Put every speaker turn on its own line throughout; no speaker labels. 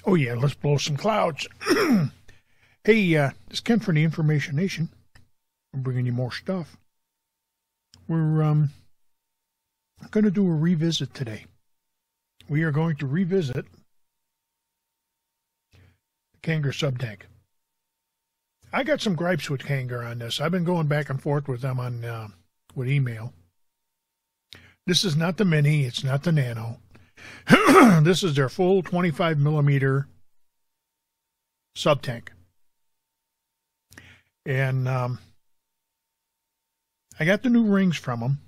Oh yeah, let's blow some clouds. Hey, this is Ken from the Information Nation. I'm bringing you more stuff. We're going to do a revisit today. We are going to revisit the Kanger SubTank. I got some gripes with Kanger on this. I've been going back and forth with them on with email. This is not the mini. It's not the nano. This is their full 25 millimeter SubTank. And I got the new rings from them.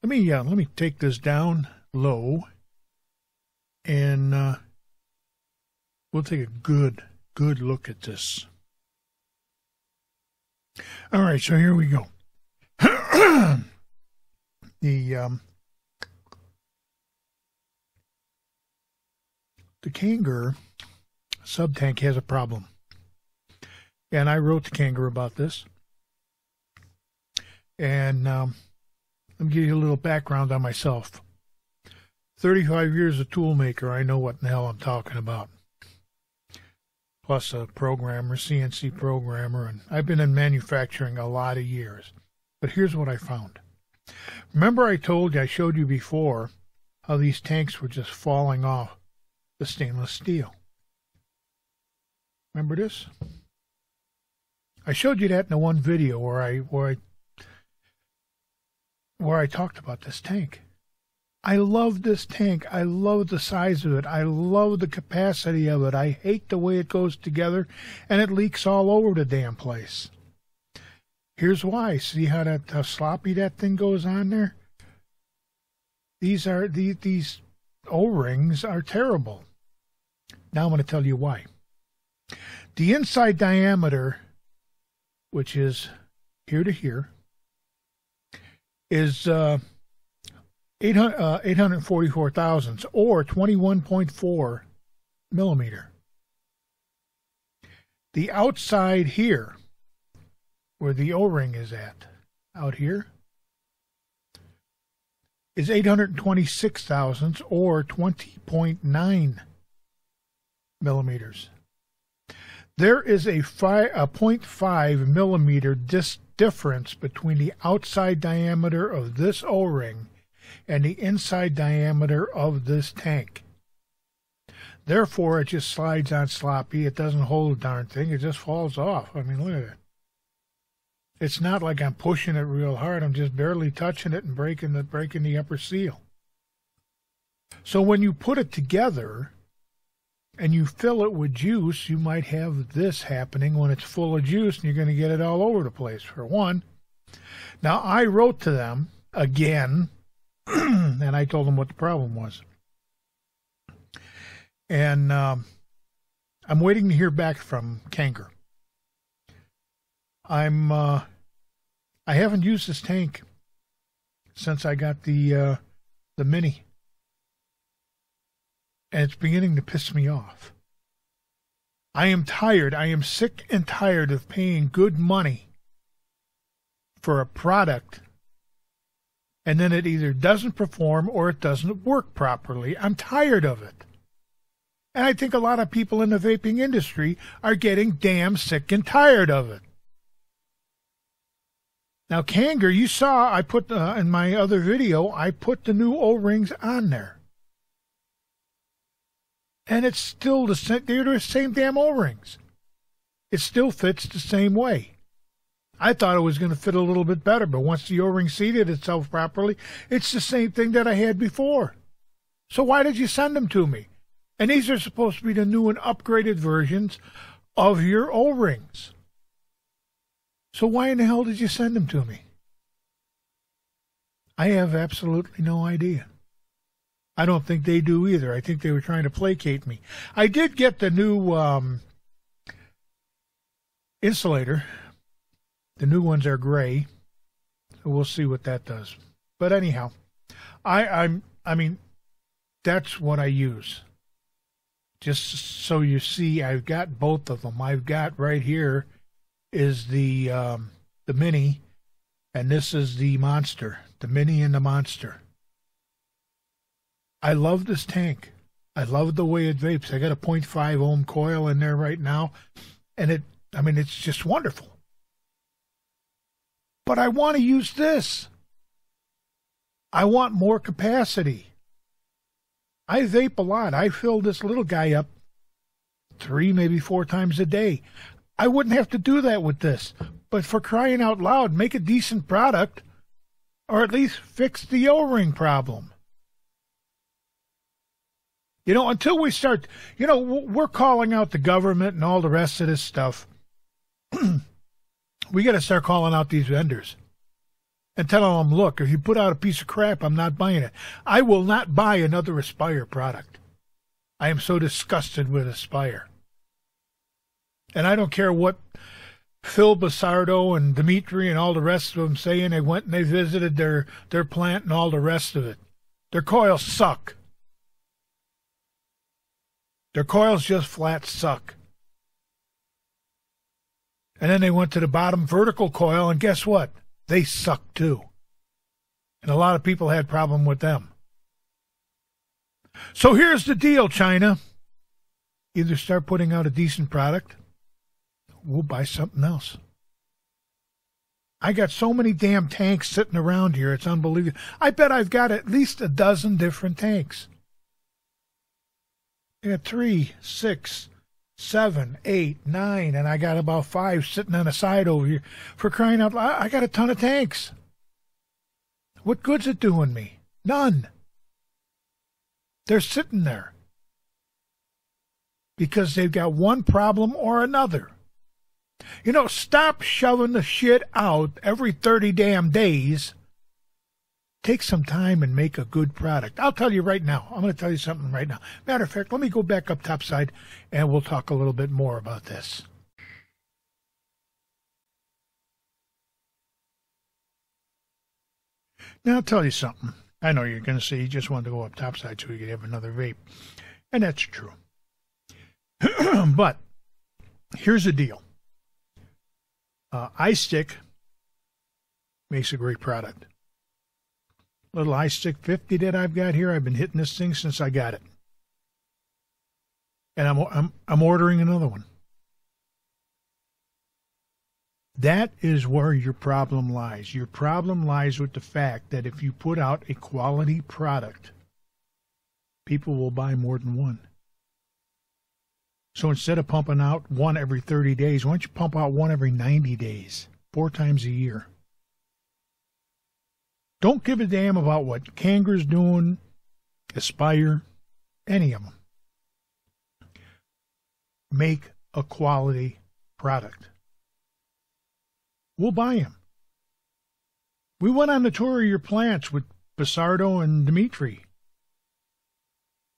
Let me take this down low, and we'll take a good look at this. All right, so here we go. The Kanger SubTank has a problem. And I wrote to Kanger about this. And let me give you a little background on myself. 35 years of tool maker, I know what in the hell I'm talking about. Plus a programmer, CNC programmer, and I've been in manufacturing a lot of years. But here's what I found. Remember I showed you before how these tanks were just falling off the stainless steel. Remember this? I showed you that in the one video where I talked about this tank. I love this tank. I love the size of it. I love the capacity of it. I hate the way it goes together, and it leaks all over the damn place. Here's why. See how sloppy that thing goes on there? These O-rings are terrible. Now I'm going to tell you why. The inside diameter, which is here to here, is 844 thousandths, or 21.4 millimeter. The outside here, where the O-ring is at, out here, is 826 thousandths, or 20.9 millimeters. There is a 0.5 millimeter difference between the outside diameter of this O-ring and the inside diameter of this tank. Therefore, it just slides on sloppy. It doesn't hold a darn thing. It just falls off. I mean, look at it. It's not like I'm pushing it real hard. I'm just barely touching it and breaking the upper seal. So when you put it together and you fill it with juice, you might have this happening when it's full of juice, and you're going to get it all over the place, for one. Now, I wrote to them again, and I told them what the problem was. And I'm waiting to hear back from Kanger. I haven't used this tank since I got the Mini. And it's beginning to piss me off. I am tired. I am sick and tired of paying good money for a product, and then it either doesn't perform or it doesn't work properly. I'm tired of it. And I think a lot of people in the vaping industry are getting damn sick and tired of it. Now, Kanger, you saw I put, in my other video, I put the new O-rings on there. And it's still the same, they're the same damn O-rings. It still fits the same way. I thought it was going to fit a little bit better, but once the O-ring seated itself properly, it's the same thing that I had before. So why did you send them to me? And these are supposed to be the new and upgraded versions of your O-rings. So why in the hell did you send them to me? I have absolutely no idea. I don't think they do either. I think they were trying to placate me. I did get the new insulator. The new ones are gray, so we'll see what that does. But anyhow, I mean, that's what I use. Just so you see, I've got both of them. I've got right here is the Mini, and this is the Monster. The Mini and the Monster. I love this tank. I love the way it vapes. I got a 0.5 ohm coil in there right now, and it's just wonderful. But I want to use this. I want more capacity. I vape a lot. I fill this little guy up 3, maybe 4 times a day. I wouldn't have to do that with this. But for crying out loud, make a decent product, or at least fix the O-ring problem. Until we start, we're calling out the government and all the rest of this stuff. We got to start calling out these vendors and telling them, look, if you put out a piece of crap, I'm not buying it. I will not buy another Aspire product. I am so disgusted with Aspire. And I don't care what Phil Basardo and Dimitri and all the rest of them saying. They went and they visited their plant and all the rest of it. Their coils suck. Their coils just flat suck. And then they went to the bottom vertical coil, and guess what? They suck too. And a lot of people had problem with them. So here's the deal, China. Either start putting out a decent product, we'll buy something else. I got so many damn tanks sitting around here, it's unbelievable. I bet I've got at least a dozen different tanks. I got 3, 6, 7, 8, 9, and I got about 5 sitting on the side over here. For crying out loud, I got a ton of tanks. What good's it doing me? None. They're sitting there because they've got one problem or another. Stop shoving the shit out every 30 damn days. Take some time and make a good product. I'll tell you right now. I'm going to tell you something right now. Matter of fact, let me go back up topside and we'll talk a little bit more about this. Now, I'll tell you something. I know you're going to say you just wanted to go up topside so you could have another vape. And that's true. But here's the deal. iStick makes a great product. Little iStick 50 that I've got here, I've been hitting this thing since I got it. And I'm ordering another one. That is where your problem lies. Your problem lies with the fact that if you put out a quality product, people will buy more than one. So instead of pumping out one every 30 days, why don't you pump out one every 90 days, 4 times a year? Don't give a damn about what Kanger's doing, Aspire, any of them. Make a quality product. We'll buy them. We went on the tour of your plants with Basardo and Dimitri,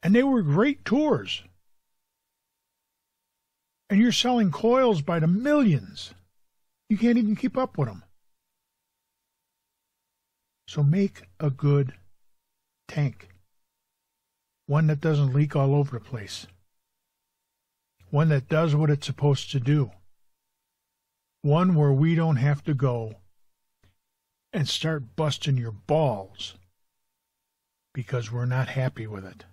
and they were great tours. And you're selling coils by the millions. You can't even keep up with them. So make a good tank. One that doesn't leak all over the place. One that does what it's supposed to do. One where we don't have to go and start busting your balls because we're not happy with it.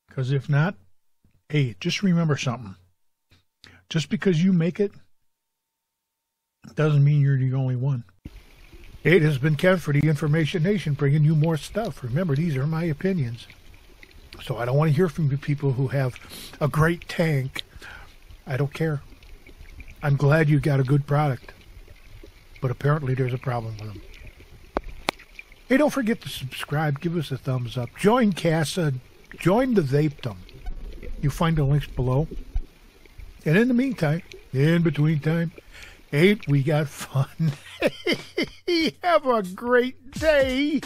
Because if not, hey, just remember something. Just because you make it doesn't mean you're the only one. It has been Kev for the Information Nation, bringing you more stuff. Remember, these are my opinions. So I don't want to hear from you people who have a great tank. I don't care. I'm glad you got a good product. But apparently there's a problem with them. Hey, don't forget to subscribe. Give us a thumbs up. Join CASA. Join the Vapedom. You find the links below. And in the meantime, in between time, ain't we got fun? Have a great day.